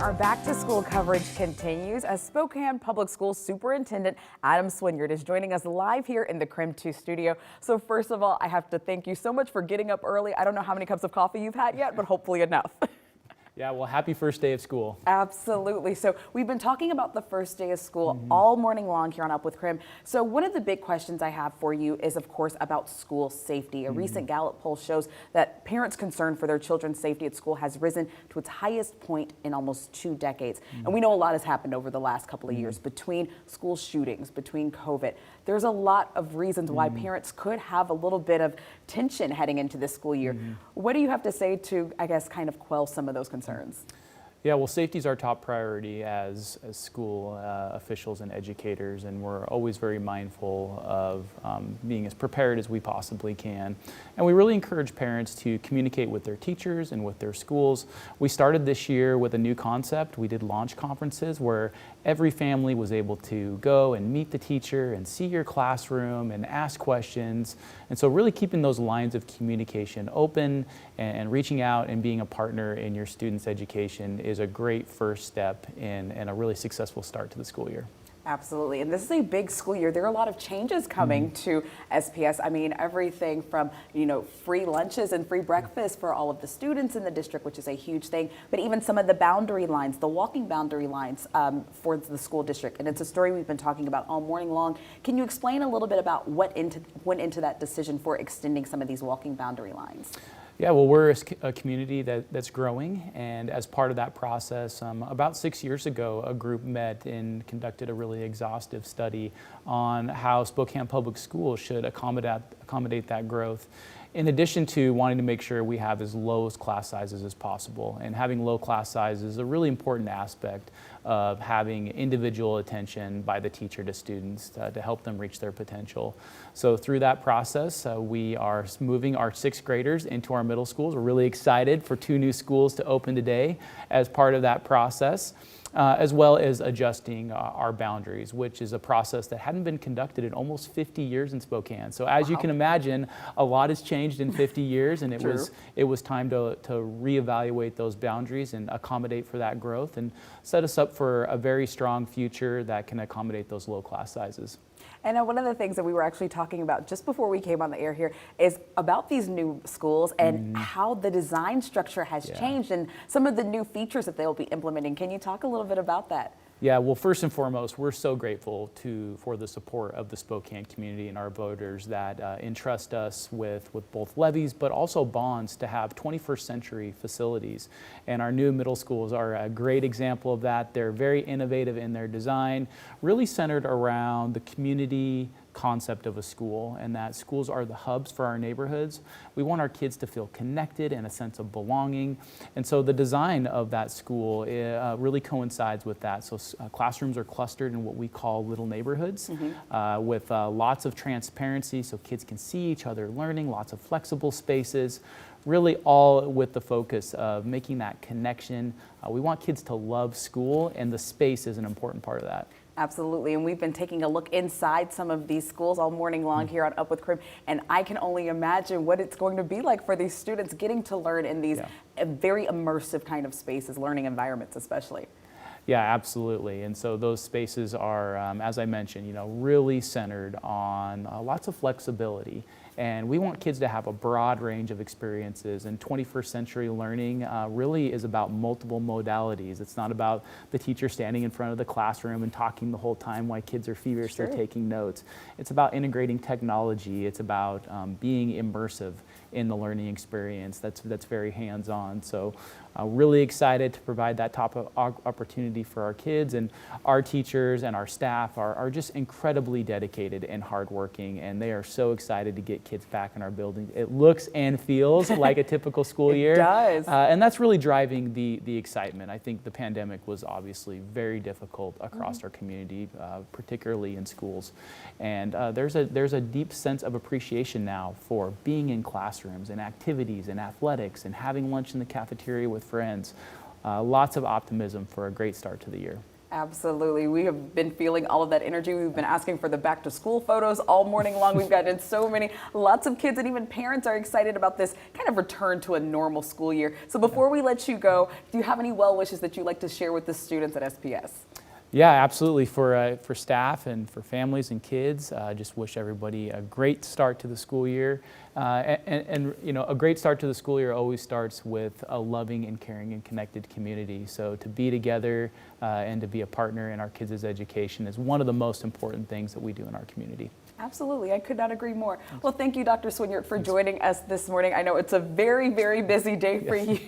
Our back to school coverage continues as Spokane Public Schools Superintendent Adam Swinyard is joining us live here in the KREM 2 studio. So first of all, I have to thank you so much for getting up early. I don't know how many cups of coffee you've had yet, but hopefully enough. Yeah, well, happy first day of school. Absolutely. So we've been talking about the first day of school all morning long here on Up with KREM. So one of the big questions I have for you is, of course, about school safety. A recent Gallup poll shows that parents' concern for their children's safety at school has risen to its highest point in almost 2 decades. And we know a lot has happened over the last couple of years between school shootings, between COVID. There's a lot of reasons why parents could have a little bit of tension heading into this school year. What do you have to say to, I guess, kind of quell some of those concerns? Yeah, well, safety is our top priority as school officials and educators, and we're always very mindful of being as prepared as we possibly can. And we really encourage parents to communicate with their teachers and with their schools. We started this year with a new concept. We did launch conferences where every family was able to go and meet the teacher and see your classroom and ask questions. And so really keeping those lines of communication open and reaching out and being a partner in your students' education is a great first step in a really successful start to the school year. Absolutely. And this is a big school year. There are a lot of changes coming to SPS. I mean, everything from, free lunches and free breakfast for all of the students in the district, which is a huge thing, but even some of the boundary lines, the walking boundary lines for the school district. And it's a story we've been talking about all morning long. Can you explain a little bit about what went into that decision for extending some of these walking boundary lines? Yeah, well, we're a community that's growing, and as part of that process, about 6 years ago, a group met and conducted a really exhaustive study on how Spokane Public Schools should accommodate that growth. In addition to wanting to make sure we have as low class sizes as possible, and having low class sizes is a really important aspect of having individual attention by the teacher to students to help them reach their potential. So through that process, we are moving our 6th graders into our middle schools. We're really excited for 2 new schools to open today as part of that process. As well as adjusting our boundaries, which is a process that hadn't been conducted in almost 50 years in Spokane. So as you can imagine, a lot has changed in 50 years, and it was time to reevaluate those boundaries and accommodate for that growth and set us up for a very strong future that can accommodate those low class sizes. And one of the things that we were actually talking about just before we came on the air here is about these new schools and how the design structure has changed and some of the new features that they'll be implementing. Can you talk a little bit about that? Yeah, well, first and foremost, we're so grateful for the support of the Spokane community and our voters that entrust us with both levies, but also bonds to have 21st century facilities. And our new middle schools are a great example of that. They're very innovative in their design, really centered around the community concept of a school, and that schools are the hubs for our neighborhoods. We want our kids to feel connected and a sense of belonging, and so the design of that school really coincides with that. So classrooms are clustered in what we call little neighborhoods with lots of transparency so kids can see each other learning, lots of flexible spaces, really all with the focus of making that connection. We want kids to love school, and the space is an important part of that. Absolutely, and we've been taking a look inside some of these schools all morning long here on Up with KREM, and I can only imagine what it's going to be like for these students getting to learn in these very immersive kind of spaces, learning environments especially. Yeah, absolutely. And so those spaces are, as I mentioned, really centered on lots of flexibility. And we want kids to have a broad range of experiences, and 21st century learning really is about multiple modalities. It's not about the teacher standing in front of the classroom and talking the whole time while kids are feverishly taking notes. It's about integrating technology. It's about being immersive in the learning experience that's very hands-on. So really excited to provide that top of opportunity for our kids, and our teachers and our staff are just incredibly dedicated and hardworking, and they are so excited to get kids back in our building. It looks and feels like a typical school year. It does. And that's really driving the excitement. I think the pandemic was obviously very difficult across our community, particularly in schools. And there's a deep sense of appreciation now for being in classrooms and activities and athletics and having lunch in the cafeteria with friends. Lots of optimism for a great start to the year. Absolutely. We have been feeling all of that energy. We've been asking for the back to school photos all morning long. We've gotten so many. Lots of kids and even parents are excited about this kind of return to a normal school year. So before we let you go, do you have any well wishes that you'd like to share with the students at SPS? Yeah, absolutely. For staff and for families and kids, just wish everybody a great start to the school year. And you know, a great start to the school year always starts with a loving and caring and connected community. So to be together and to be a partner in our kids' education is one of the most important things that we do in our community. Absolutely. I could not agree more. Well, thank you, Dr. Swinyard, for joining us this morning. I know it's a very, very busy day for you.